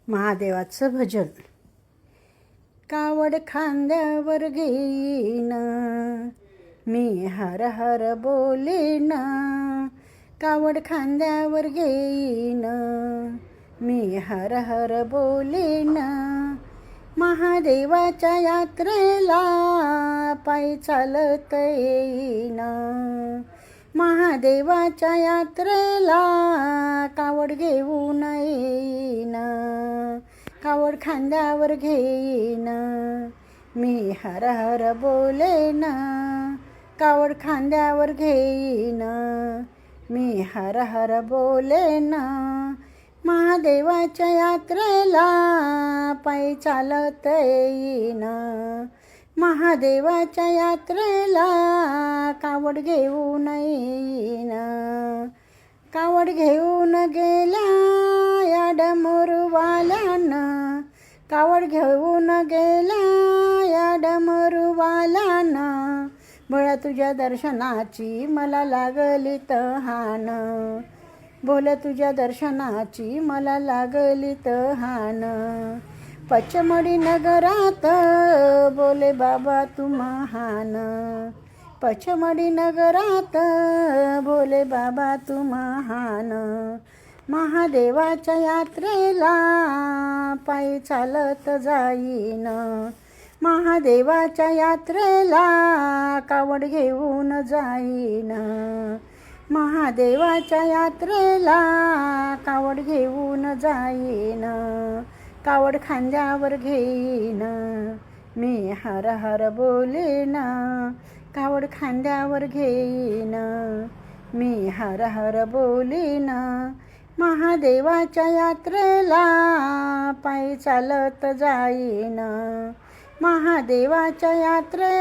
महादेवाचं भजन. कावड खांद्यावर घेईन मी हर हर बोलेन, कावड खांद्यावर घेईन मी हर हर बोलेन. महादेवाच्या यात्रेला पायी चालत येईन, महादेवाच्या यात्रेला कावड घेऊन येईन, कावड खांद्यावर घेईन मी हर हर बोलेन, कावड खांद्यावर घेईन मी हर हर बोलेन. महादेवाच्या यात्रेला पायी चालत येईन, महादेवाच्या यात्रेला कावड घेऊन येईन. कावड घेऊन गेला या डमरूवाल्यानं, कावड घेऊन गेला या डमरूवाल्यानं. बळा तुझ्या दर्शनाची मला लागली तहान, बोल तुझ्या दर्शनाची मला लागली तहान. पचमढी नगरात बोले बाबा तू महान, पचमढी नगरात बोले बाबा तू महान. महादेवाच्या यात्रेला पायी चालत जाईन, महादेवाच्या यात्रेला कावड घेऊन जाईन, महादेवाच्या यात्रेला कावड घेऊन जाईन, कावड खांद्यावर घेईन मी हर हर बोलेन, कावड खांद्यावर घेईन मी हर हर बोलेन. महादेवाच्या यात्रेला पायी चालत जाईन, महादेवाच्या यात्रेला